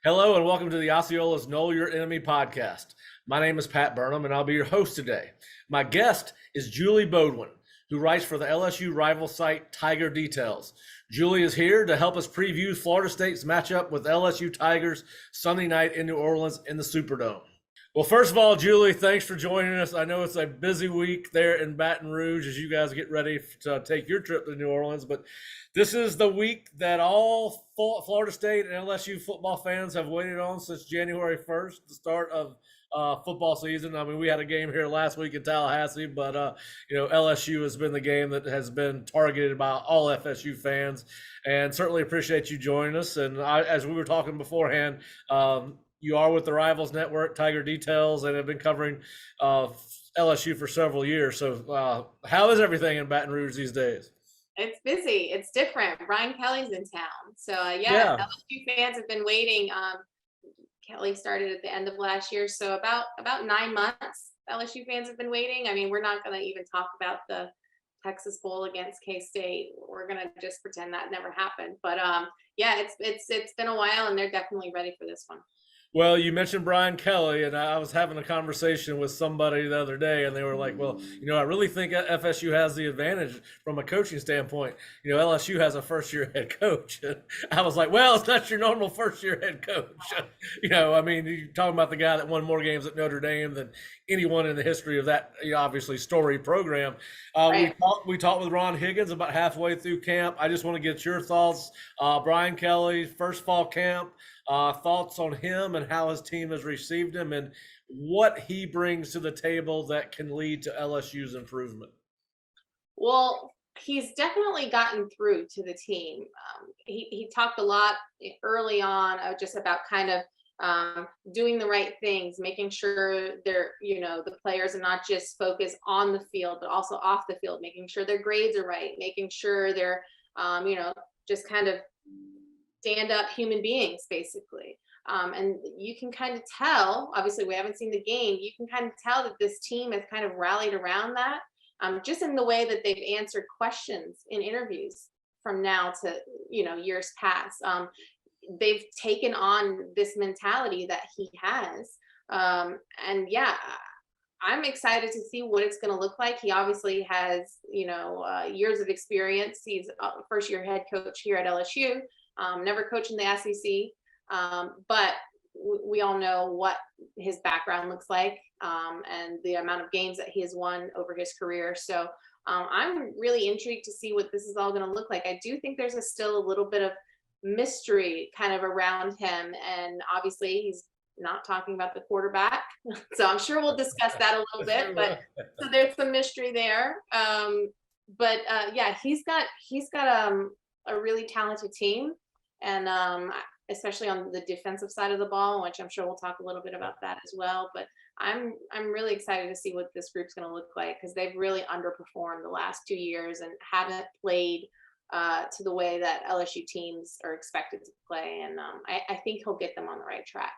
Hello and welcome to the Osceola's Nole Your Enemy podcast. My name is Pat Burnham and I'll be your host today. My guest is Julie Boudwin, who writes for the LSU rival site Tiger Details. Julie is here to help us preview Florida State's matchup with LSU Tigers Sunday night in New Orleans in the Superdome. Well, first of all, Julie, thanks for joining us. I know it's a busy week there in Baton Rouge as you guys get ready to take your trip to New Orleans, but this is the week that all Florida State and LSU football fans have waited on since January 1st, the start of football season. I mean, we had a game here last week in Tallahassee, but LSU has been the game that has been targeted by all FSU fans, and certainly appreciate you joining us. And as we were talking beforehand, you are with the Rivals Network, Tiger Details, and have been covering LSU for several years. So how is everything in Baton Rouge these days? It's busy. It's different. Brian Kelly's in town. So, LSU fans have been waiting. Kelly started at the end of last year. So about 9 months, LSU fans have been waiting. I mean, we're not going to even talk about the Texas Bowl against K-State. We're going to just pretend that never happened. But, it's been a while, and they're definitely ready for this one. Well, you mentioned Brian Kelly, and I was having a conversation with somebody the other day, and they were like, well, I really think FSU has the advantage from a coaching standpoint. LSU has a first-year head coach. And I was like, well, it's not your normal first-year head coach. You're talking about the guy that won more games at Notre Dame than anyone in the history of that, obviously, storied program. Right. We talked with Ron Higgins about halfway through camp. I just want to get your thoughts. Brian Kelly, first fall camp. Thoughts on him and how his team has received him and what he brings to the table that can lead to LSU's improvement. Well, he's definitely gotten through to the team. He talked a lot early on just about kind of doing the right things, making sure the players are not just focused on the field, but also off the field, making sure their grades are right, making sure they're, just kind of stand up human beings, basically. And you can kind of tell, obviously we haven't seen the game, you can kind of tell that this team has kind of rallied around that, just in the way that they've answered questions in interviews from now to, years past. They've taken on this mentality that he has. I'm excited to see what it's going to look like. He obviously has, years of experience. He's a first-year head coach here at LSU. Never coached in the SEC, but we all know what his background looks like and the amount of games that he has won over his career. So I'm really intrigued to see what this is all going to look like. I do think there's still a little bit of mystery kind of around him, and obviously he's not talking about the quarterback. So I'm sure we'll discuss that a little bit, but so there's some mystery there. He's got a really talented team. And especially on the defensive side of the ball, which I'm sure we'll talk a little bit about that as well. But I'm really excited to see what this group's going to look like, because they've really underperformed the last 2 years and haven't played to the way that LSU teams are expected to play. And I think he'll get them on the right track.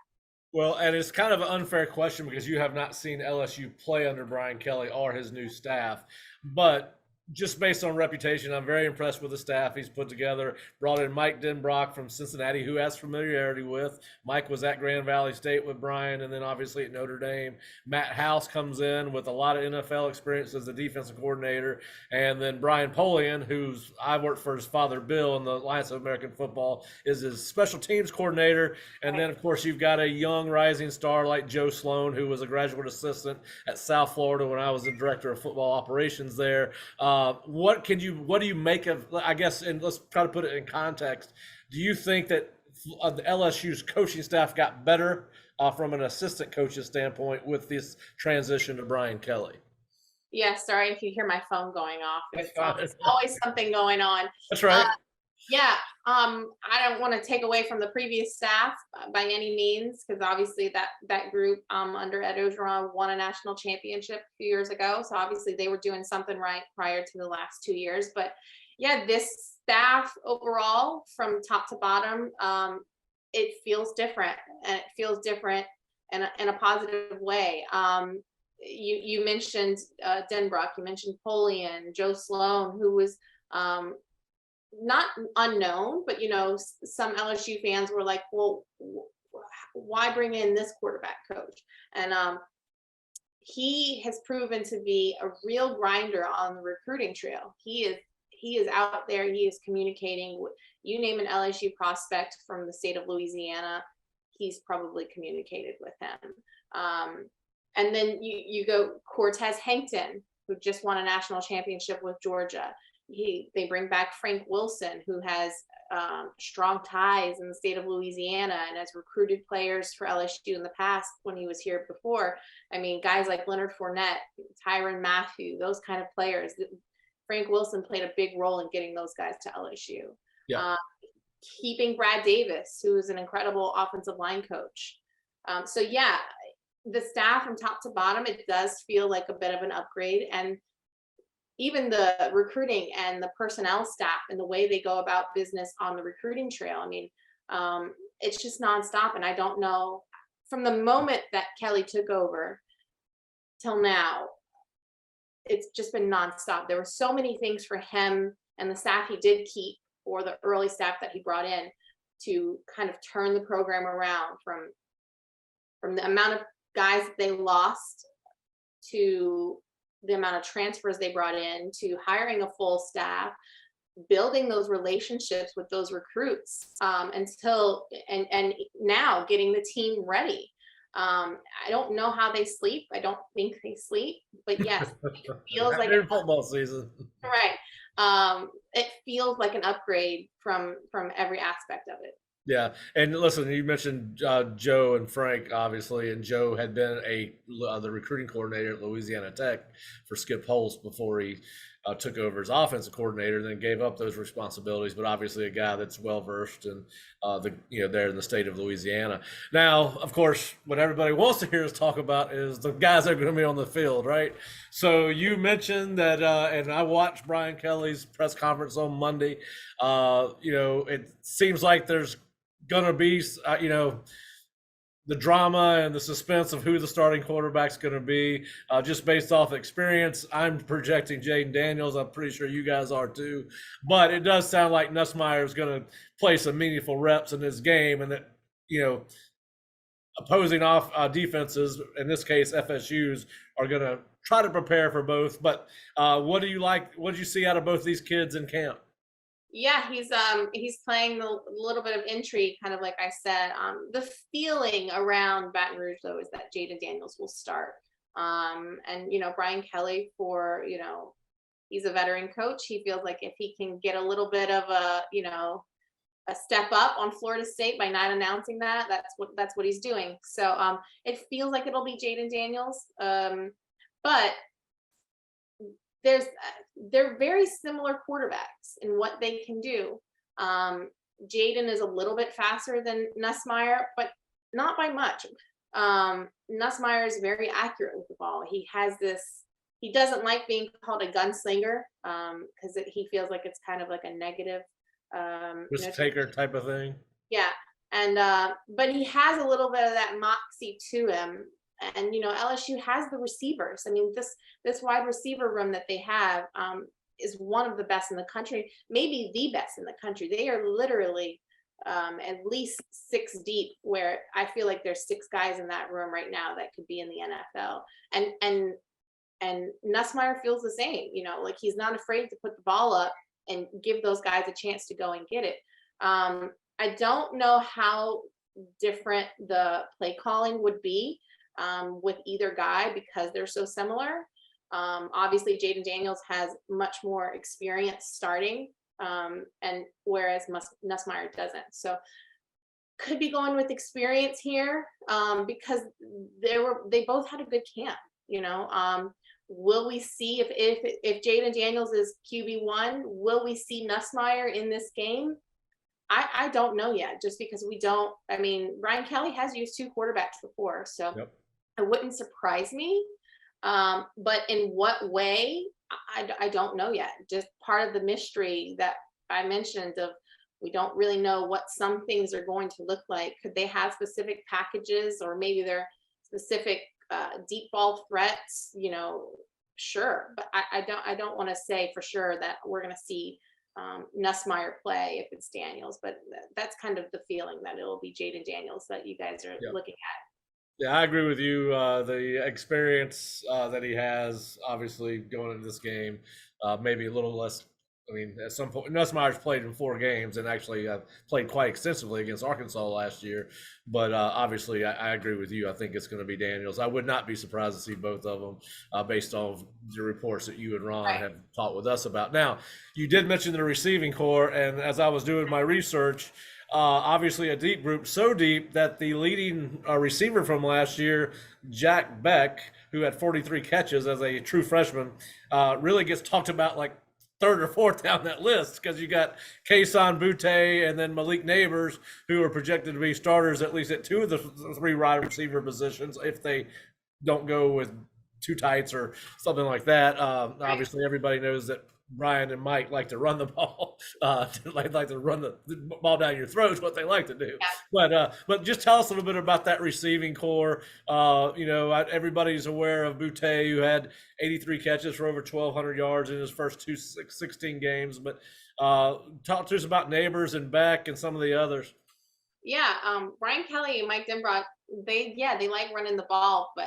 Well, and it's kind of an unfair question because you have not seen LSU play under Brian Kelly or his new staff. But just based on reputation, I'm very impressed with the staff he's put together. Brought in Mike Denbrock from Cincinnati, who has familiarity with. Mike was at Grand Valley State with Brian, and then obviously at Notre Dame. Matt House comes in with a lot of NFL experience as a defensive coordinator. And then Brian Polian, who's I worked for his father, Bill, in the Alliance of American Football, is his special teams coordinator. And then, of course, you've got a young rising star like Joe Sloan, who was a graduate assistant at South Florida when I was the director of football operations there. What do you make of, I guess, and let's try to put it in context. Do you think that the LSU's coaching staff got better from an assistant coach's standpoint with this transition to Brian Kelly? Yeah, sorry if you hear my phone going off. It's always something going on. That's right. I don't want to take away from the previous staff by any means, because obviously that group under Ed Ogeron won a national championship a few years ago. So obviously they were doing something right prior to the last 2 years. But this staff overall from top to bottom, it feels different, and it feels different in a positive way. You mentioned Denbrock, you mentioned Polian, Joe Sloan, who was not unknown, but some LSU fans were like, well, why bring in this quarterback coach? And he has proven to be a real grinder on the recruiting trail. He is out there. He is communicating with, you name an LSU prospect from the state of Louisiana, he's probably communicated with him. And then you go Cortez Hankton, who just won a national championship with Georgia. They bring back Frank Wilson, who has strong ties in the state of Louisiana and has recruited players for LSU in the past when he was here before. I mean, guys like Leonard Fournette, Tyrann Mathieu, those kind of players. Frank Wilson played a big role in getting those guys to LSU. Yeah. Keeping Brad Davis, who is an incredible offensive line coach. So yeah, the staff from top to bottom, it does feel like a bit of an upgrade. And even the recruiting and the personnel staff and the way they go about business on the recruiting trail. I mean, it's just nonstop. And I don't know, from the moment that Kelly took over till now, it's just been nonstop. There were so many things for him and the staff he did keep, or the early staff that he brought in, to kind of turn the program around from the amount of guys that they lost to the amount of transfers they brought in, to hiring a full staff, building those relationships with those recruits, until now getting the team ready. I don't know how they sleep. I don't think they sleep, but yes, it feels like a football season. Right. It feels like an upgrade from every aspect of it. Yeah, and listen, you mentioned Joe and Frank, obviously, and Joe had been the recruiting coordinator at Louisiana Tech for Skip Holtz before he took over as offensive coordinator, and then gave up those responsibilities. But obviously, a guy that's well versed in there in the state of Louisiana. Now, of course, what everybody wants to hear us talk about is the guys that are going to be on the field, right? So you mentioned that, and I watched Brian Kelly's press conference on Monday. It seems like there's going to be, the drama and the suspense of who the starting quarterback's going to be, just based off experience. I'm projecting Jaden Daniels. I'm pretty sure you guys are too. But it does sound like Nussmeier is going to play some meaningful reps in this game, and that, opposing defenses, in this case FSU's, are going to try to prepare for both. But what do you like? What did you see out of both these kids in camp? Yeah, he's playing the little bit of intrigue, kind of like I said. The feeling around Baton Rouge, though, is that Jaden Daniels will start. And Brian Kelly, he's a veteran coach. He feels like if he can get a little bit of a step up on Florida State by not announcing that, that's what he's doing. So it feels like it'll be Jaden Daniels. But they're very similar quarterbacks in what they can do. Jaden is a little bit faster than Nussmeier, but not by much. Nussmeier is very accurate with the ball. He doesn't like being called a gunslinger, because he feels like it's kind of like a negative risk taker type of thing. Yeah. And but he has a little bit of that moxie to him. And LSU has the receivers. I mean, this wide receiver room that they have is one of the best in the country, maybe the best in the country. They are literally at least 6 deep, where I feel like there's 6 guys in that room right now that could be in the NFL. And Nussmeier feels the same. Like, he's not afraid to put the ball up and give those guys a chance to go and get it. I don't know how different the play calling would be with either guy, because they're so similar. Obviously, Jaden Daniels has much more experience starting, and whereas Nussmeier doesn't. So could be going with experience here, because they both had a good camp. Will we see if Jaden Daniels is QB1? Will we see Nussmeier in this game? I don't know yet, just because we don't. I mean, Brian Kelly has used 2 quarterbacks before, so. Yep. It wouldn't surprise me, but in what way, I don't know yet. Just part of the mystery that I mentioned of, we don't really know what some things are going to look like. Could they have specific packages, or maybe they're specific deep ball threats? Sure, but I don't want to say for sure that we're going to see Nussmeier play if it's Daniels, but that's kind of the feeling that it'll be Jaden Daniels that you guys are Yeah. looking at. Yeah, I agree with you. The experience that he has, obviously, going into this game, maybe a little less. I mean, at some point, Nussmeier's played in 4 games and actually played quite extensively against Arkansas last year. But obviously, I agree with you. I think it's going to be Daniels. I would not be surprised to see both of them based on the reports that you and Ron Right. have talked with us about. Now, you did mention the receiving core, and as I was doing my research, obviously a deep group, so deep that the leading receiver from last year, Jack Beck, who had 43 catches as a true freshman, really gets talked about like third or fourth down that list because you got Kayson Boutte and then Malik Neighbors, who are projected to be starters at least at 2 of the 3 wide receiver positions if they don't go with 2 tights or something like that. Obviously, everybody knows that Brian and Mike like to run the ball, like to run the ball down your throat is what they like to do. Yeah. But just tell us a little bit about that receiving core. Everybody's aware of Boutte, who had 83 catches for over 1,200 yards in his first 16 games. But talk to us about Neighbors and Beck and some of the others. Yeah, Brian Kelly and Mike Denbrock, they like running the ball, but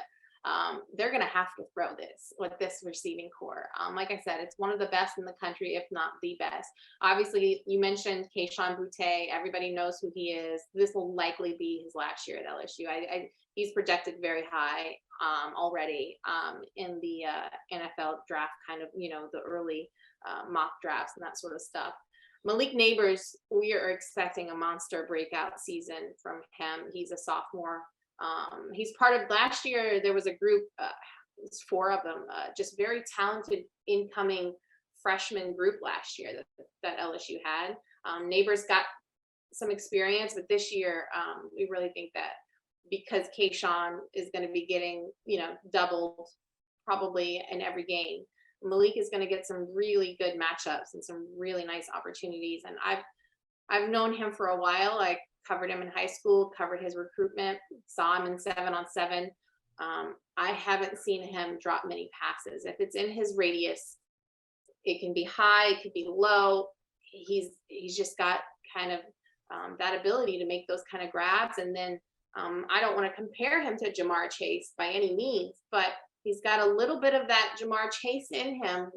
they're gonna have to throw this with this receiving core. Like I said, it's one of the best in the country, if not the best. Obviously, you mentioned Kayshon Boutte. Everybody knows who he is. This will likely be his last year at LSU. He's projected very high already in the NFL draft, kind of, the early mock drafts and that sort of stuff. Malik Neighbors, we are expecting a monster breakout season from him. He's a sophomore. He's part of last year. There was a group, it's 4 of them, just very talented incoming freshman group last year that LSU had. Neighbors got some experience, but this year we really think that because Kayshon is going to be getting, doubled probably in every game, Malik is going to get some really good matchups and some really nice opportunities. And I've known him for a while. I covered him in high school, covered his recruitment, saw him in 7-on-7. I haven't seen him drop many passes. If it's in his radius, it can be high, it could be low. He's just got kind of that ability to make those kind of grabs. And then I don't want to compare him to Jamar Chase by any means, but he's got a little bit of that Jamar Chase in him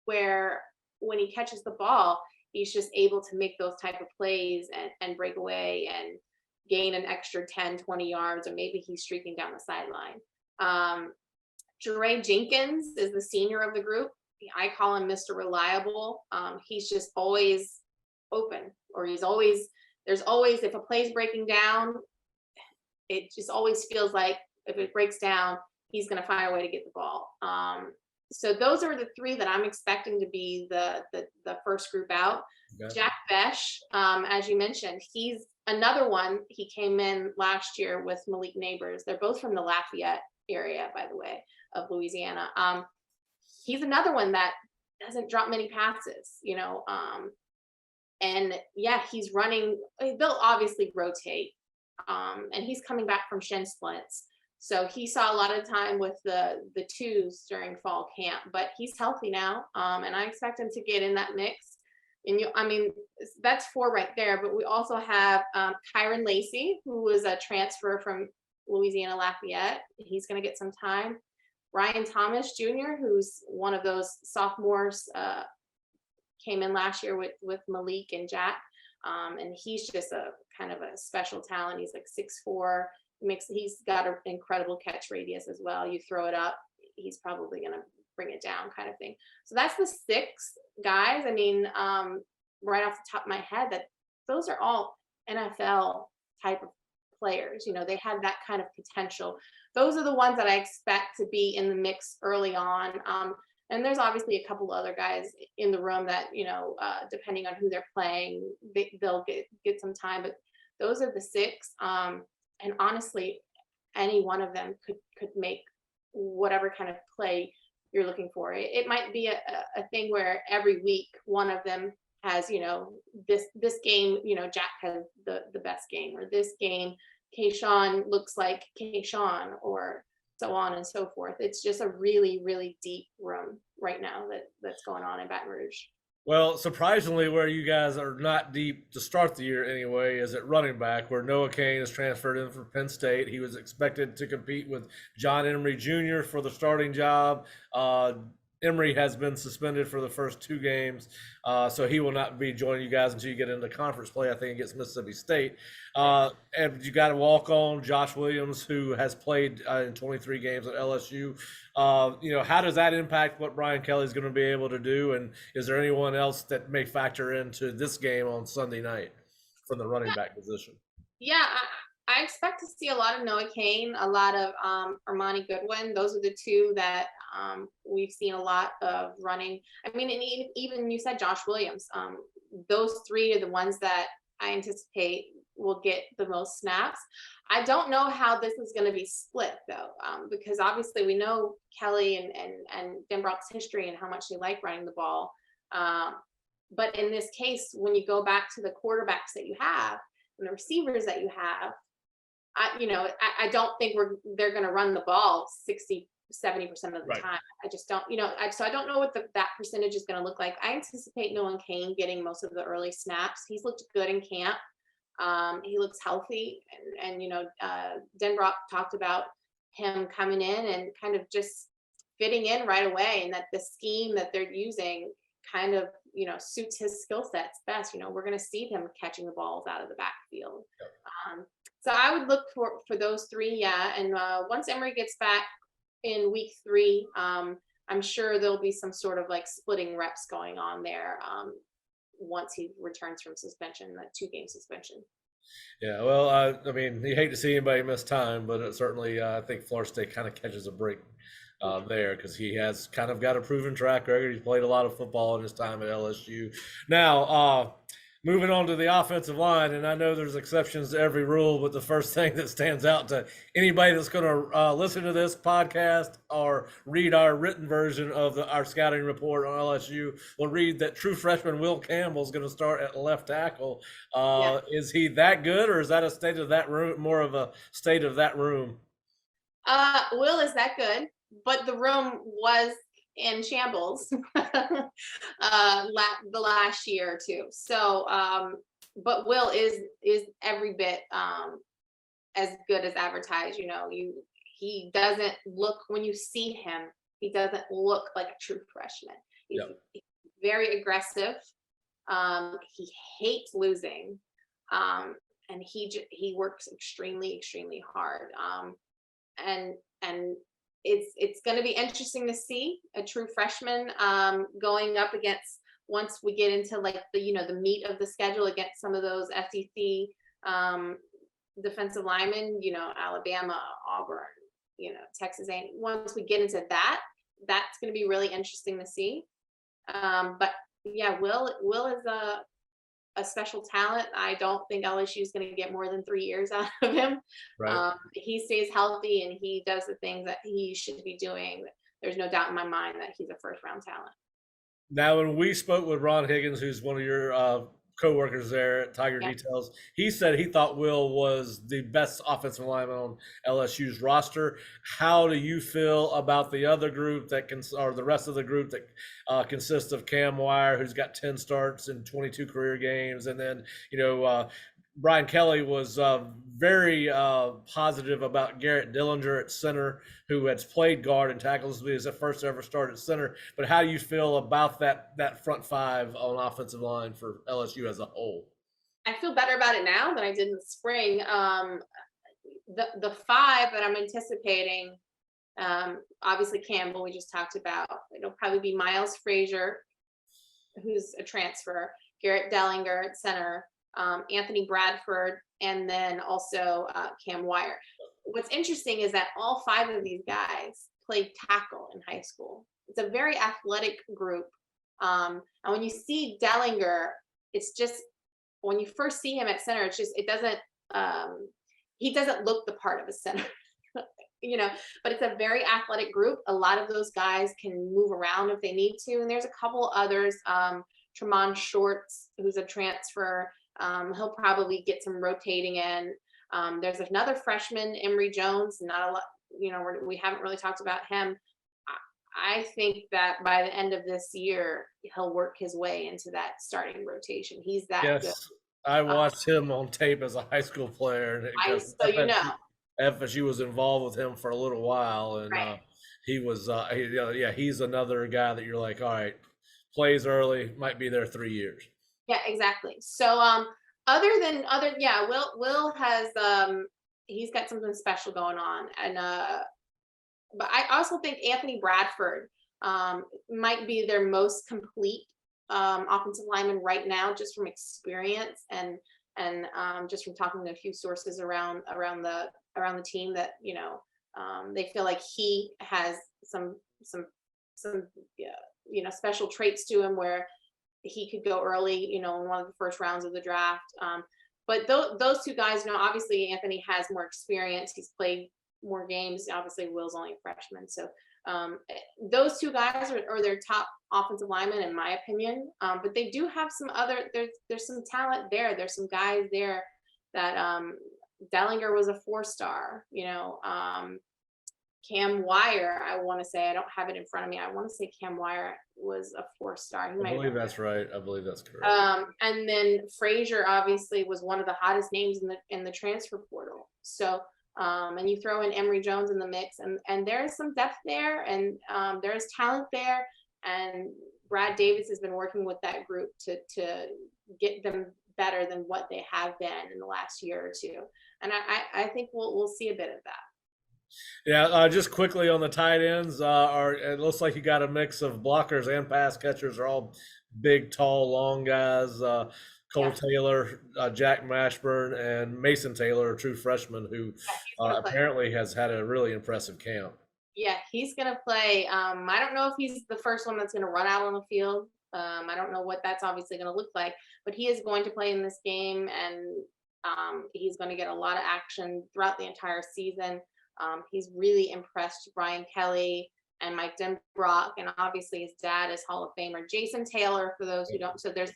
where when he catches the ball, he's just able to make those type of plays and break away and gain an extra 10, 20 yards, or maybe he's streaking down the sideline. Jeray Jenkins is the senior of the group. I call him Mr. Reliable. He's just always open, or there's always, if a play's breaking down, it just always feels like if it breaks down, he's going to find a way to get the ball. So those are the 3 that I'm expecting to be the first group out. Okay. Jack Besh, as you mentioned, he's another one. He came in last year with Malik Neighbors. They're both from the Lafayette area, by the way, of Louisiana. He's another one that doesn't drop many passes, and yeah, he's running. They'll obviously rotate, and he's coming back from shin splints. So he saw a lot of time with the 2s during fall camp, but he's healthy now, and I expect him to get in that mix. And that's 4 right there. But we also have Kyron Lacey, who was a transfer from Louisiana Lafayette. He's going to get some time. Ryan Thomas Jr., who's one of those sophomores, came in last year with Malik and Jack, and he's just a kind of a special talent. He's like 6'4". He's got an incredible catch radius as well. You throw it up, he's probably going to bring it down, kind of thing. So that's the 6 guys. Right off the top of my head, that those are all NFL type of players. They have that kind of potential. Those are the ones that I expect to be in the mix early on. And there's obviously a couple other guys in the room that, depending on who they're playing, they'll get some time. But those are the 6. And honestly, any one of them could make whatever kind of play you're looking for. It might be a thing where every week one of them has, this game, Jack has the best game, or this game, Kayshon looks like Kayshon, or so on and so forth. It's just a really, really deep room right now that's going on in Baton Rouge. Well, surprisingly, where you guys are not deep to start the year anyway is at running back, where Noah Kane is transferred in from Penn State. He was expected to compete with John Emery Jr. for the starting job. Emery has been suspended for the first 2 games, so he will not be joining you guys until you get into conference play, I think, against Mississippi State. And you got to walk on Josh Williams, who has played in 23 games at LSU. How does that impact what Brian Kelly's going to be able to do? And is there anyone else that may factor into this game on Sunday night from the running back position? Yeah, I expect to see a lot of Noah Kane, a lot of Armani Goodwin. Those are the two that we've seen a lot of running. I mean, and even you said Josh Williams. Those three are the ones that I anticipate will get the most snaps. I don't know how this is going to be split though, because obviously we know Kelly and Denbrock's history and how much they like running the ball. But in this case, when you go back to the quarterbacks that you have and the receivers that you have, I don't think they're going to run the ball 60, 70% of the Right. time. I just don't, so I don't know what that percentage is going to look like. I anticipate Noah Kane getting most of the early snaps. He's looked good in camp. He looks healthy, and Denbrock talked about him coming in and kind of just fitting in right away, and that the scheme that they're using kind of suits his skill sets best. We're going to see him catching the balls out of the backfield. So I would look for those three, yeah. And once Emery gets back in week 3, I'm sure there'll be some sort of like splitting reps going on there. Once he returns from suspension, that 2-game suspension. Yeah, well, I mean, you hate to see anybody miss time, but it certainly, I think Florida State kind of catches a break there because he has kind of got a proven track record. He's played a lot of football in his time at LSU. Now, moving on to the offensive line, and I know there's exceptions to every rule, but the first thing that stands out to anybody that's going to listen to this podcast or read our written version of our scouting report on LSU will read that true freshman Will Campbell is going to start at left tackle. Yeah. Is he that good, or is that a state of that room, more of a state of that room? Will is that good, but the room was in shambles the last year or two. So, but Will is every bit as good as advertised. He doesn't look, when you see him, he doesn't look like a true freshman. He's very aggressive. He hates losing, and he works extremely, extremely hard. And it's going to be interesting to see a true freshman going up against, once we get into like the meat of the schedule, against some of those SEC defensive linemen, Alabama, Auburn, Texas A&M. Once we get into that, that's going to be really interesting to see. But yeah, Will is a special talent. I don't think LSU is going to get more than 3 years out of him. Right. He stays healthy and he does the things that he should be doing. There's no doubt in my mind that he's a first-round talent. Now, when we spoke with Ron Higgins, who's one of your co-workers there at Tiger Yeah. Details, he said he thought Will was the best offensive lineman on LSU's roster. How do you feel about the other group or the rest of the group that consists of Cam Wire, who's got 10 starts in 22 career games, and then Brian Kelly was very positive about Garrett Dillinger at center, who has played guard and tackle. This will be his first ever start at center. But how do you feel about that front five on offensive line for LSU as a whole? I feel better about it now than I did in the spring. The 5 that I'm anticipating, obviously Campbell, we just talked about. It'll probably be Miles Frazier, who's a transfer, Garrett Dellinger at center, Anthony Bradford, and then also Cam Wire. What's interesting is that all 5 of these guys played tackle in high school. It's a very athletic group. And when you see Dellinger, it's just, when you first see him at center, he doesn't look the part of a center. But it's a very athletic group. A lot of those guys can move around if they need to. And there's a couple others, Tremont Shorts, who's a transfer. He'll probably get some rotating in. There's another freshman, Emory Jones. Not a lot, we haven't really talked about him. I think that by the end of this year, he'll work his way into that starting rotation. He's that good. Yes, I watched him on tape as a high school player because So you know, FSU was involved with him for a little while, and right? he was, yeah, he's another guy that you're like, all right, plays early, might be there 3 years. Yeah, exactly. So yeah, Will has he's got something special going on, and but I also think Anthony Bradford might be their most complete offensive lineman right now, just from experience and just from talking to a few sources around the team that they feel like he has some yeah, special traits to him where he could go early, in one of the first rounds of the draft. But those two guys, obviously Anthony has more experience. He's played more games. Obviously, Will's only a freshman. So those two guys are their top offensive linemen, in my opinion. But they do have some other, there's some talent there. There's some guys there that Dellinger was a 4-star, Cam Wire, I want to say, I don't have it in front of me. I want to say Cam Wire was a 4-star. I believe that's right. I believe that's correct. And then Frazier obviously was one of the hottest names in the transfer portal. So, and you throw in Emory Jones in the mix, and there is some depth there, and there is talent there. And Brad Davis has been working with that group to get them better than what they have been in the last year or two. And I think we'll see a bit of that. Yeah, just quickly on the tight ends, it looks like you got a mix of blockers and pass catchers. Are all big, tall, long guys. Cole Taylor, Jack Mashburn, and Mason Taylor, a true freshman who apparently has had a really impressive camp. Yeah, he's going to play. I don't know if he's the first one that's going to run out on the field. I don't know what that's obviously going to look like, but he is going to play in this game, and he's going to get a lot of action throughout the entire season. He's really impressed Brian Kelly and Mike Denbrock, and obviously his dad is Hall of Famer Jason Taylor, for those who don't. So there's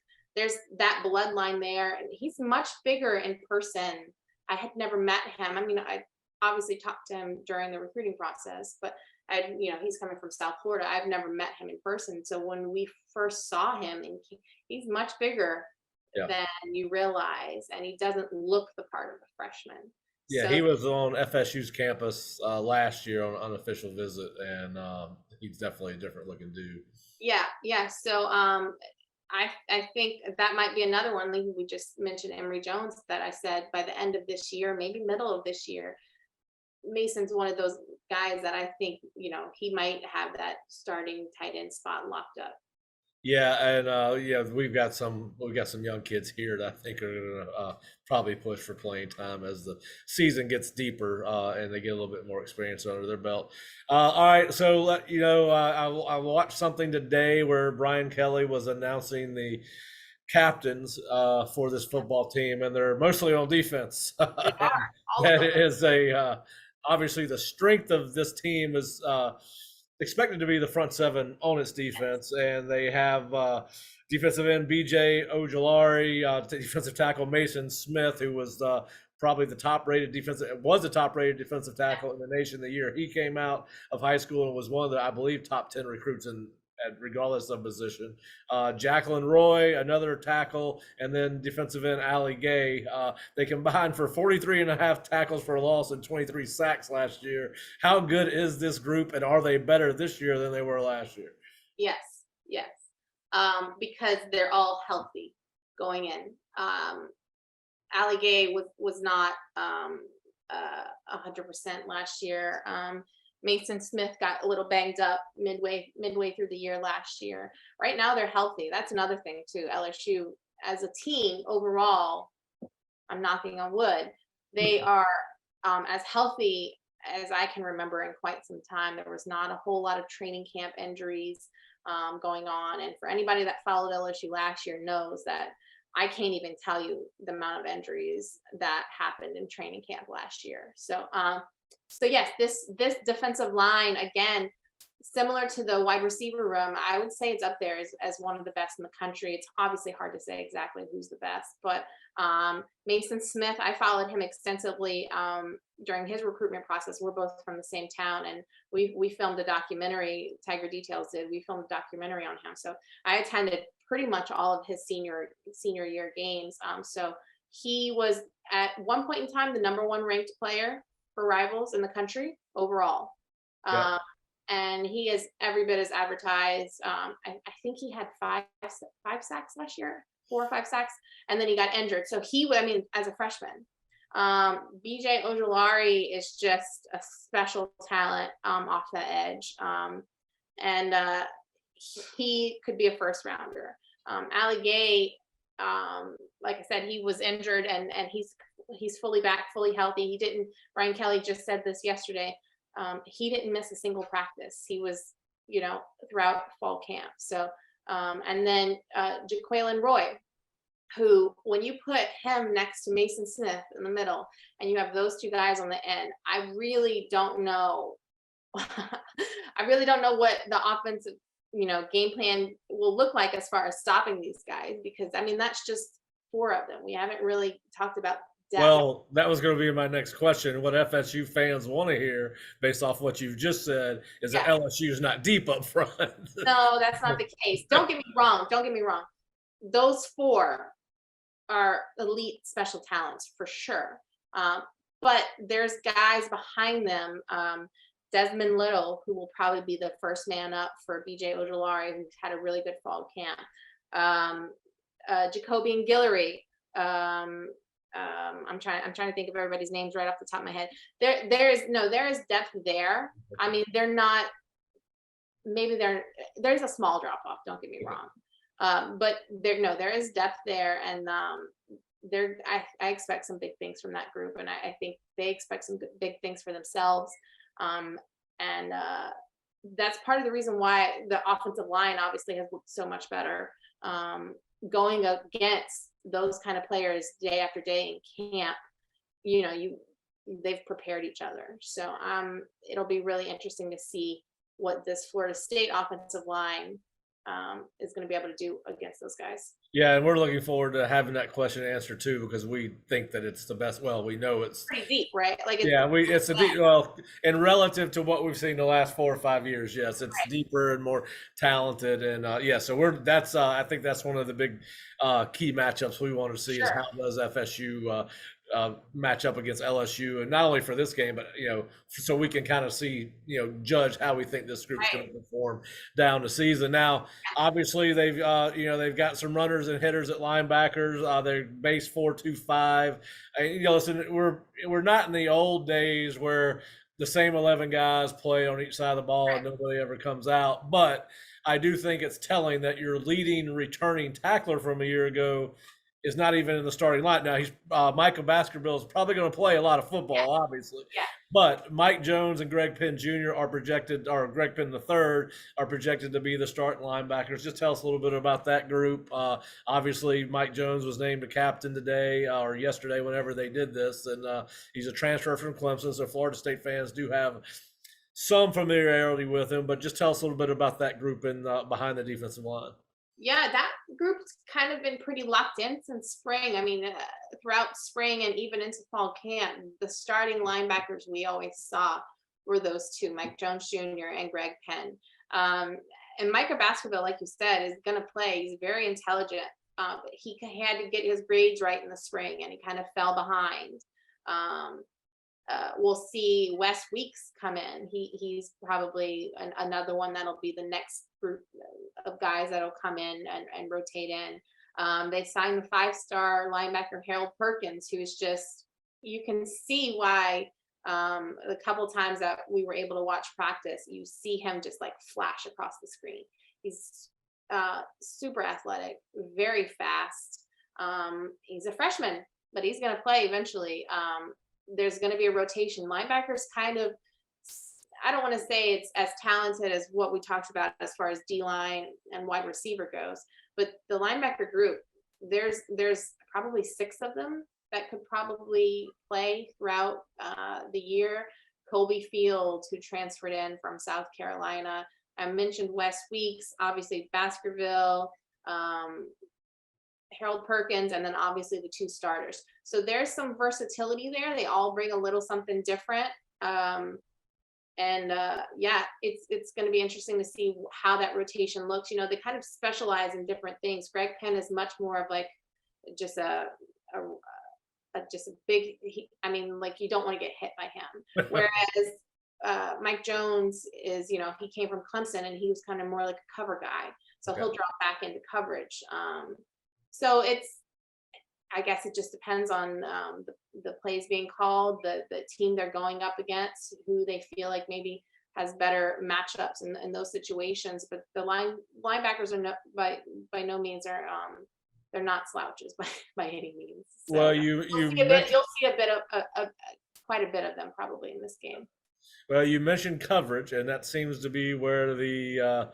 that bloodline there, and he's much bigger in person. I had never met him. I mean, I obviously talked to him during the recruiting process, but he's coming from South Florida. I've never met him in person. So when we first saw him, and he's much bigger than you realize, and he doesn't look the part of a freshman. Yeah, so he was on FSU's campus last year on an unofficial visit, and he's definitely a different looking dude. Yeah. So I think that might be another one. Like we just mentioned Emory Jones, that I said by the end of this year, maybe middle of this year, Mason's one of those guys that I think he might have that starting tight end spot locked up. Yeah, and we've got some young kids here that I think are gonna probably push for playing time as the season gets deeper and they get a little bit more experience under their belt. All right, so I watched something today where Brian Kelly was announcing the captains for this football team, and they're mostly on defense. That is obviously the strength of this team is expected to be the front seven on its defense, and they have defensive end BJ Ojulari, defensive tackle Mason Smith, who was probably the top-rated defensive tackle in the nation the year he came out of high school, and was one of the, I believe, top 10 recruits regardless of position. Jacqueline Roy, another tackle, and then defensive end Allie Gay. They combined for 43.5 tackles for a loss and 23 sacks last year. How good is this group, and are they better this year than they were last year? Yes. Because they're all healthy going in. Allie Gay was not 100% last year. Mason Smith got a little banged up midway through the year last year. Right now they're healthy. That's another thing too. LSU as a team overall, I'm knocking on wood, they are as healthy as I can remember in quite some time. There was not a whole lot of training camp injuries going on. And for anybody that followed LSU last year knows that I can't even tell you the amount of injuries that happened in training camp last year. So yes, this defensive line, again, similar to the wide receiver room, I would say it's up there as one of the best in the country. It's obviously hard to say exactly who's the best, but Mason Smith, I followed him extensively during his recruitment process. We're both from the same town, and we filmed a documentary. Tiger Details did. We filmed a documentary on him. So I attended pretty much all of his senior year games. So he was at one point in time the number one ranked player for Rivals in the country overall. Yeah. And he is every bit as advertised. I think he had five sacks last year, 4 or 5 sacks, and then he got injured. So as a freshman, BJ Ojulari is just a special talent off the edge, and he could be a first rounder. Ali Gay, like I said, he was injured, and he's fully back, fully healthy. He didn't. Brian Kelly just said this yesterday. He didn't miss a single practice. He was, throughout fall camp. So, and then Jaquelin Roy, who, when you put him next to Mason Smith in the middle, and you have those two guys on the end, I really don't know. I really don't know what the offensive, game plan will look like as far as stopping these guys, because that's just 4 of them. We haven't really talked about depth. Well, that was going to be my next question. What FSU fans want to hear, based off what you've just said, is that LSU is not deep up front. No, that's not the case. Don't get me wrong. Those 4 are elite special talents for sure. But there's guys behind them. Desmond Little, who will probably be the first man up for BJ Ojulari, who's had a really good fall camp. Jacobian Guillory. I'm trying to think of everybody's names right off the top of my head. There is depth there. They're not. Maybe there's a small drop off. Don't get me wrong. But there is depth there, and I expect some big things from that group, and I think they expect some big things for themselves. And that's part of the reason why the offensive line obviously has looked so much better. Going against those kind of players day after day in camp, they've prepared each other. So it'll be really interesting to see what this Florida State offensive line is going to be able to do against those guys. Yeah, and we're looking forward to having that question answered too, because we think that it's the best. Well, we know it's pretty deep, right? It's a deep. Well, and relative to what we've seen the last 4 or 5 years, yes, it's deeper and more talented, and so I think that's one of the big key matchups we want to see is how does FSU match up against LSU, and not only for this game, but so we can kind of see, judge how we think this group's going to perform down the season. Now, obviously, they've they've got some runners and hitters at linebackers. They're base 4-2-5. Listen, we're not in the old days where the same 11 guys play on each side of the ball and nobody ever comes out. But I do think it's telling that your leading returning tackler from a year ago is not even in the starting line. Now, he's Micah Baskerville is probably going to play a lot of football, obviously. Yeah. But Mike Jones and Greg Penn Jr. Greg Penn III are projected to be the starting linebackers. Just tell us a little bit about that group. Obviously, Mike Jones was named a captain today or yesterday, whenever they did this, and he's a transfer from Clemson, so Florida State fans do have some familiarity with him. But just tell us a little bit about that group and behind the defensive line. Yeah, that group's kind of been pretty locked in since spring. Throughout spring and even into fall camp, the starting linebackers we always saw were those 2, Mike Jones Jr. and Greg Penn. And Micah Baskerville, like you said, is going to play. He's very intelligent. But he had to get his grades right in the spring, and he kind of fell behind. We'll see Wes Weeks come in. He's probably another one that'll be the next group of guys that'll come in and rotate in. They signed the 5-star linebacker Harold Perkins, who's just, you can see why the couple times that we were able to watch practice, you see him just like flash across the screen. He's super athletic, very fast. He's a freshman, but he's going to play eventually. There's going to be a rotation. Linebackers kind of, I don't want to say it's as talented as what we talked about as far as D-line and wide receiver goes, but the linebacker group, there's probably 6 of them that could probably play throughout the year. Colby Fields, who transferred in from South Carolina. I mentioned Wes Weeks, obviously Baskerville, Harold Perkins, and then obviously the 2 starters. So there's some versatility there. They all bring a little something different. Yeah, it's going to be interesting to see how that rotation looks. They kind of specialize in different things. Greg Penn is much more of like just just a big. Like you don't want to get hit by him. Whereas Mike Jones is, he came from Clemson and he was kind of more like a cover guy. So he'll drop back into coverage. So I guess it just depends on the plays being called, the team they're going up against, who they feel like maybe has better matchups in those situations. But the linebackers are by no means are they're not slouches by any means. So Well, you'll see a bit of quite a bit of them probably in this game. Well, you mentioned coverage, and that seems to be where the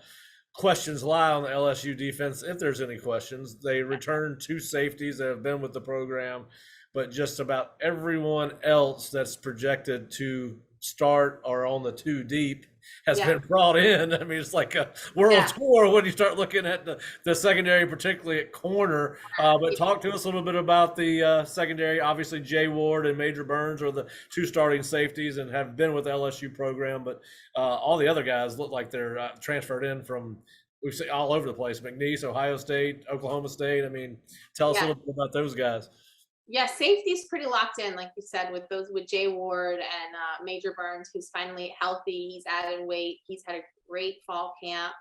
questions lie on the LSU defense. If there's any questions, they return 2 safeties that have been with the program, but just about everyone else that's projected to start or on the 2 deep has been brought in. I mean, it's like a world tour when you start looking at the secondary, particularly at corner. But talk to us a little bit about the secondary. Obviously, Jay Ward and Major Burns are the 2 starting safeties and have been with the LSU program. But all the other guys look like they're transferred in from, we've seen all over the place. McNeese, Ohio State, Oklahoma State. I mean, tell us a little bit about those guys. Yeah, safety's pretty locked in, like you said, with Jay Ward and Major Burns, who's finally healthy. He's added weight. He's had a great fall camp.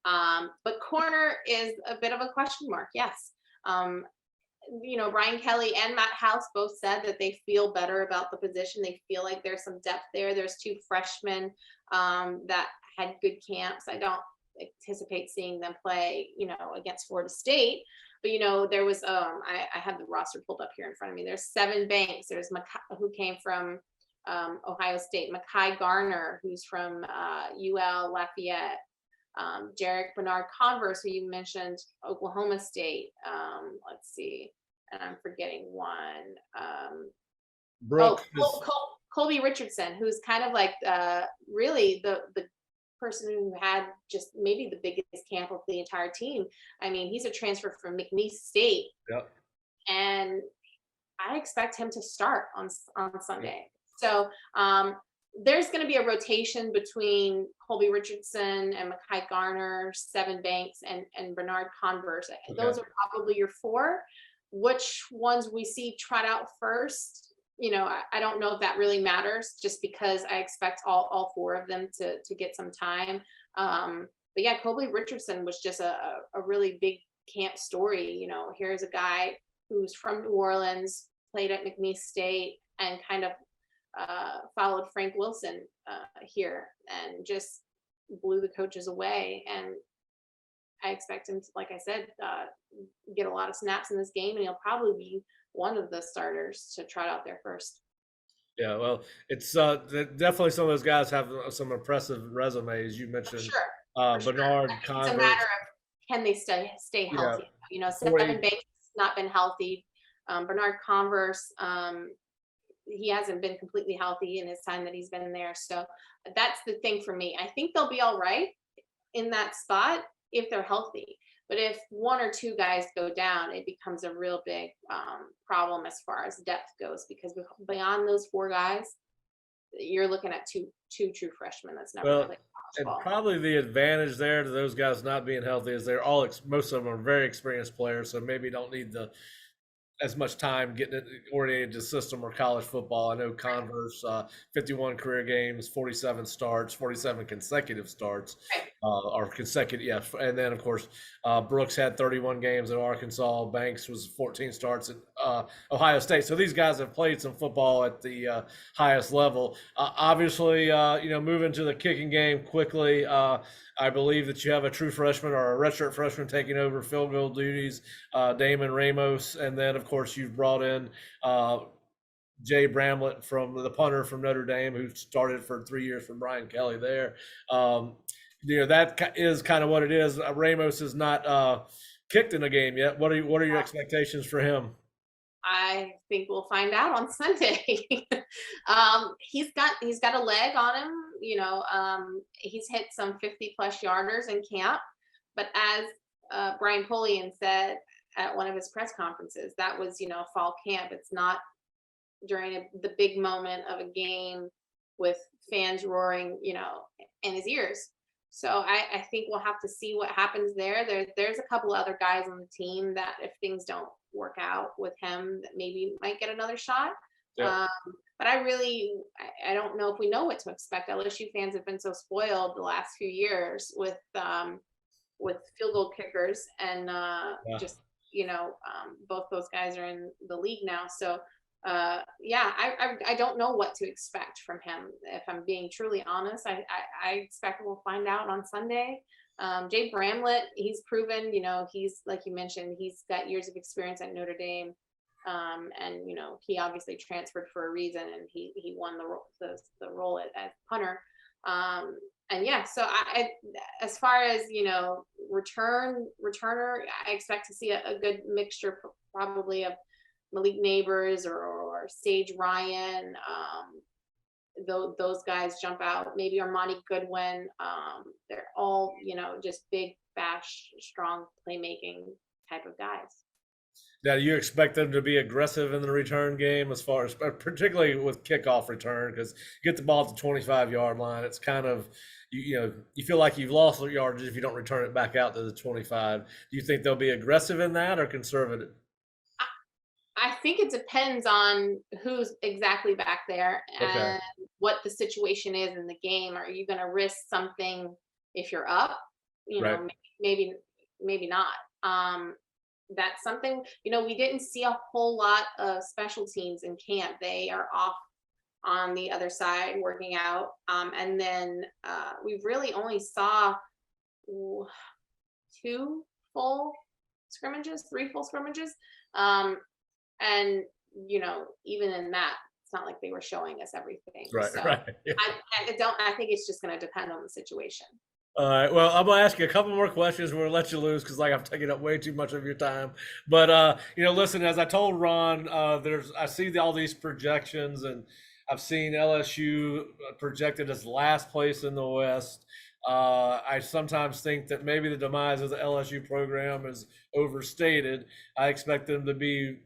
But corner is a bit of a question mark. Yes. Brian Kelly and Matt House both said that they feel better about the position. They feel like there's some depth there. There's 2 freshmen that had good camps. I don't anticipate seeing them play, against Florida State. But there was I have the roster pulled up here in front of me. There's 7 Banks. There's who came from Ohio State, Mekhi Garner, who's from UL Lafayette, Jarek Bernard Converse, who you mentioned, Oklahoma State. Let's see, and I'm forgetting one. Colby Richardson, who's kind of like really the person who had just maybe the biggest camp of the entire team. I mean, he's a transfer from McNeese State. Yep. And I expect him to start on Sunday. So there's going to be a rotation between Colby Richardson and Mekhi Garner, 7 Banks, and Bernard Converse. Okay. Those are probably your 4. Which ones we see trot out first? I don't know if that really matters, just because I expect all 4 of them to get some time. But yeah, Colby Richardson was just a really big camp story. Here's a guy who's from New Orleans, played at McNeese State, and kind of followed Frank Wilson here and just blew the coaches away. And I expect him to, like I said, get a lot of snaps in this game, and he'll probably be one of the starters to trot out there first. Yeah, well, it's definitely some of those guys have some impressive resumes. You mentioned Bernard Converse. It's a matter of, can they stay healthy? 7 Banks has not been healthy. Bernard Converse, he hasn't been completely healthy in his time that he's been there. So that's the thing for me. I think they'll be all right in that spot if they're healthy. But if 1 or 2 guys go down, it becomes a real big problem as far as depth goes, because beyond those 4 guys, you're looking at two true freshmen. That's never really and probably the advantage there to those guys not being healthy is they're all most of them are very experienced players, so maybe don't need as much time getting it oriented to system or college football. I know Converse, 51 career games, 47 starts, 47 consecutive starts, or consecutive, yeah. And then, of course, Brooks had 31 games at Arkansas. Banks was 14 starts at Ohio State. So these guys have played some football at the highest level. Obviously, moving to the kicking game quickly, I believe that you have a true freshman or a redshirt freshman taking over field goal duties, Damon Ramos, and then, of course, you've brought in Jay Bramlett from the punter from Notre Dame, who started for 3 years for Brian Kelly there. That is kind of what it is. Ramos is not kicked in a game yet. What are your expectations for him? I think we'll find out on Sunday. He's got a leg on him. He's hit some 50+ yarders in camp. But as Brian Polian said, at one of his press conferences. That was, fall camp. It's not during the big moment of a game with fans roaring, in his ears. So I think we'll have to see what happens there. There's a couple other guys on the team that if things don't work out with him, that maybe might get another shot. Yeah. But I don't know if we know what to expect. LSU fans have been so spoiled the last few years with field goal kickers and just both those guys are in the league now. So I don't know what to expect from him. If I'm being truly honest, I expect we'll find out on Sunday. Jay Bramlett, he's proven, he's, like you mentioned, he's got years of experience at Notre Dame. And he obviously transferred for a reason, and he won the role as punter. So I as far as returner, I expect to see a good mixture probably of Malik Neighbors or Sage Ryan. Those guys jump out. Maybe Armani Goodwin. They're all just big, bash, strong playmaking type of guys. Now, do you expect them to be aggressive in the return game, as far as particularly with kickoff return? Because you get the ball at the 25-yard line, it's kind of you feel like you've lost yardage if you don't return it back out to the 25. Do you think they'll be aggressive in that or conservative? I think it depends on who's exactly back there and what the situation is in the game. Are you going to risk something if you're up? Right. Maybe not. That's something, we didn't see a whole lot of special teams in camp. They are off on the other side working out. And then we really only saw 3 full scrimmages. And even in that, it's not like they were showing us everything. Right. So Right. Yeah. I think it's just going to depend on the situation. All right. Well, I'm gonna ask you a couple more questions. We'll let you lose because I've taken up way too much of your time. But listen, as I told Ron, I see all these projections, and I've seen LSU projected as last place in the West. I sometimes think that maybe the demise of the LSU program is overstated. I expect them to be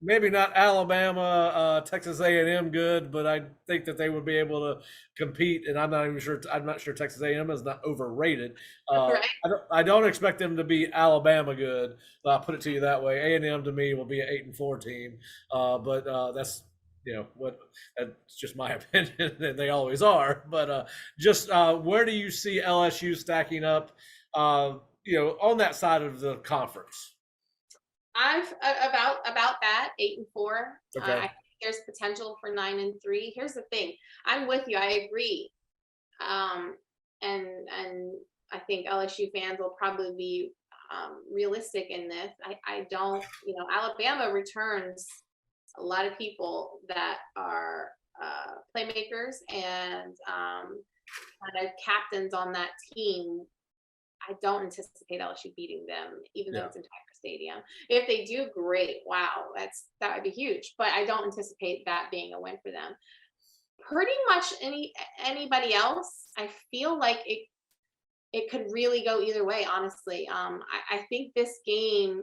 maybe not Alabama, Texas A&M good, but I think that they would be able to compete. And I'm not sure Texas A&M is not overrated. Right. I don't expect them to be Alabama good. I'll put it to you that way. A&M to me will be an 8-4 team, but that's that's just my opinion, and they always are. But where do you see LSU stacking up? On that side of the conference. I've about that 8-4. Okay. I think there's potential for 9-3. Here's the thing. I'm with you. I agree. And I think LSU fans will probably be realistic in this. I don't. Alabama returns a lot of people that are playmakers and kind of captains on that team. I don't anticipate LSU beating them, even though it's in Tiger Stadium. If they do, great. Wow, that would be huge. But I don't anticipate that being a win for them. Pretty much anybody else, I feel like it could really go either way. Honestly, I think this game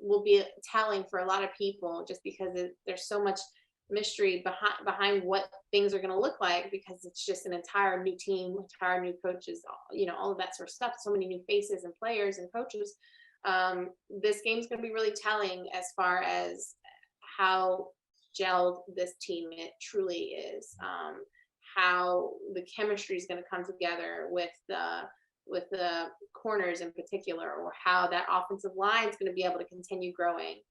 will be telling for a lot of people, just because there's so much mystery behind what things are going to look like, because it's just an entire new team, entire new coaches, all of that sort of stuff, so many new faces and players and coaches. This game's going to be really telling as far as how gelled this team it truly is, how the chemistry is going to come together with the corners in particular, or how that offensive line is going to be able to continue growing.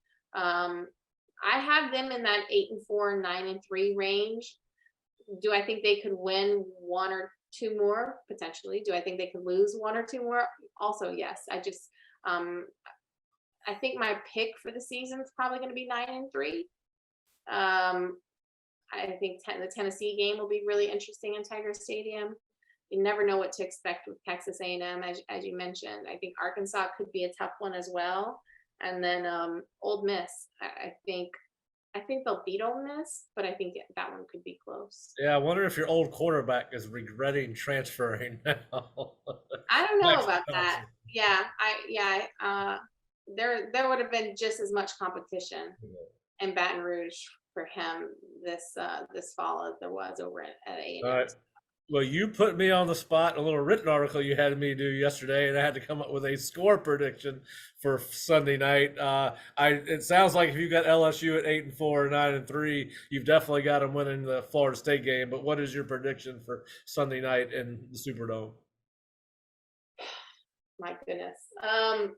I have them in that 8-4, 9-3 range. Do I think they could win 1 or 2 more? Potentially. Do I think they could lose 1 or 2 more? Also, yes. I think my pick for the season is probably going to be 9-3. I think the Tennessee game will be really interesting in Tiger Stadium. You never know what to expect with Texas A&M, as you mentioned. I think Arkansas could be a tough one as well. And then Ole Miss, I think they'll beat Ole Miss, but I think that one could be close. Yeah, I wonder if your old quarterback is regretting transferring now. I don't know about that. Yeah, there would have been just as much competition in Baton Rouge for him this fall as there was over at All A&M. right. Well, you put me on the spot, a little written article you had me do yesterday, and I had to come up with a score prediction for Sunday night. It sounds like if you got LSU at 8-4, 9-3, you've definitely got them winning the Florida State game. But what is your prediction for Sunday night in the Superdome? My goodness. I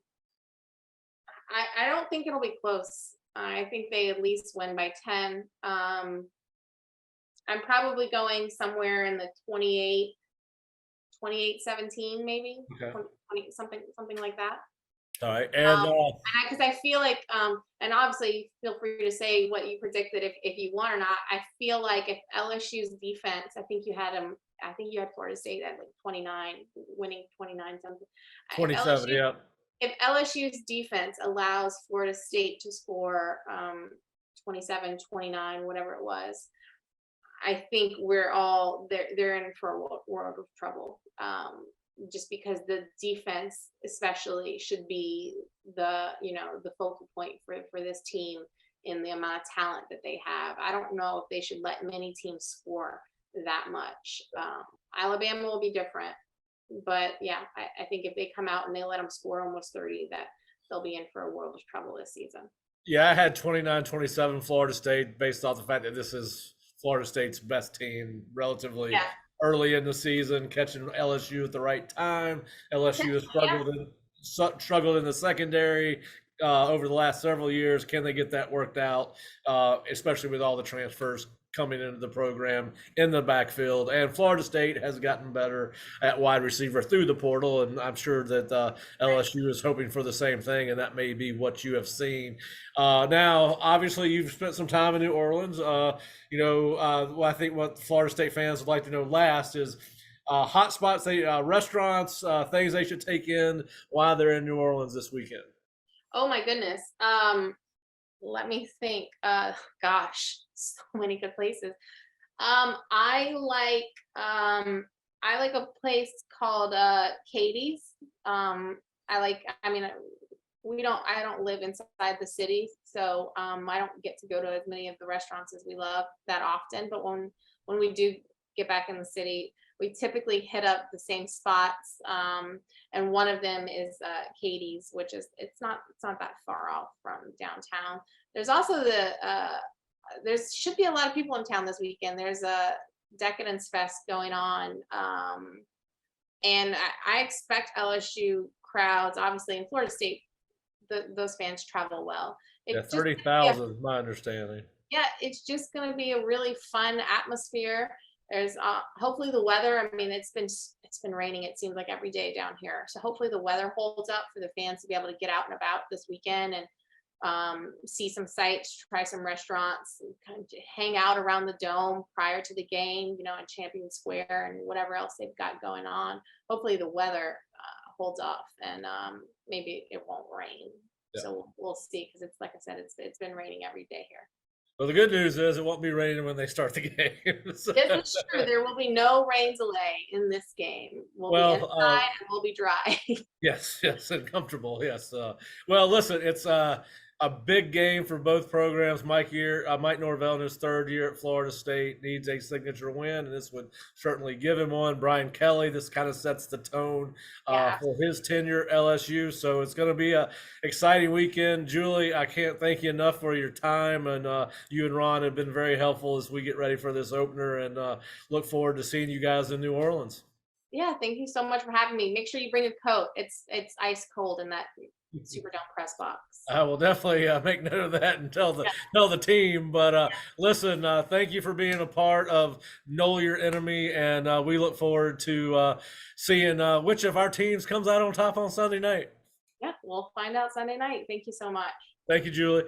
don't think it'll be close. I think they at least win by 10. I'm probably going somewhere in the 28, 17, maybe. Okay. 20, something like that. All right. And because I feel like, and obviously feel free to say what you predicted if you won or not. I feel like if LSU's defense, I think you had Florida State at like 29, winning 29 something. 27, yeah. If LSU's defense allows Florida State to score 27, 29, whatever it was, I think they're in for a world of trouble. Just because the defense especially should be the focal point for this team in the amount of talent that they have. I don't know if they should let many teams score that much. Alabama will be different, but yeah, I think if they come out and they let them score almost 30, that they'll be in for a world of trouble this season. Yeah, I had 29-27 Florida State based off the fact that this is Florida State's best team relatively early in the season, catching LSU at the right time. LSU has struggled in the secondary over the last several years. Can they get that worked out, especially with all the transfers coming into the program in the backfield? And Florida State has gotten better at wide receiver through the portal, and I'm sure that LSU is hoping for the same thing, and that may be what you have seen. Now, obviously, you've spent some time in New Orleans. Well, I think what Florida State fans would like to know last is hot spots, restaurants, things they should take in while they're in New Orleans this weekend. Oh my goodness. Let me think. Gosh, so many good places. I like a place called Katie's. I don't live inside the city, so I don't get to go to as many of the restaurants as we love that often. But when we do get back in the city, we typically hit up the same spots. And one of them is Katie's, which is it's not that far off from downtown. There's also there should be a lot of people in town this weekend. There's a Decadence Fest going on, and I expect LSU crowds. Obviously, in Florida State, those fans travel well. 30,000, my understanding. Yeah, it's just going to be a really fun atmosphere. There's hopefully the weather. I mean, it's been raining. It seems like every day down here. So hopefully the weather holds up for the fans to be able to get out and about this weekend and see some sights, try some restaurants, and kind of hang out around the dome prior to the game, in Champion Square and whatever else they've got going on. Hopefully the weather holds off and maybe it won't rain. Yeah. So we'll see, because it's like I said, it's been raining every day here. Well, the good news is it won't be raining when they start the game. So. This is true. There will be no rain delay in this game. We'll be inside and we'll be dry. Yes, and comfortable. Yes. Well, listen, it's a big game for both programs. Mike Norvell, in his third year at Florida State, needs a signature win, and this would certainly give him one. Brian Kelly, this kind of sets the tone for his tenure at LSU. So it's going to be a exciting weekend. Julie, I can't thank you enough for your time, and you and Ron have been very helpful as we get ready for this opener, and look forward to seeing you guys in New Orleans. Yeah, thank you so much for having me. Make sure you bring a coat. It's ice cold in that Superdome press box. I will definitely make note of that and tell the team. But listen, thank you for being a part of Nole Your Enemy, and we look forward to seeing which of our teams comes out on top on Sunday night. Yeah, we'll find out Sunday night. Thank you so much. Thank you, Julie.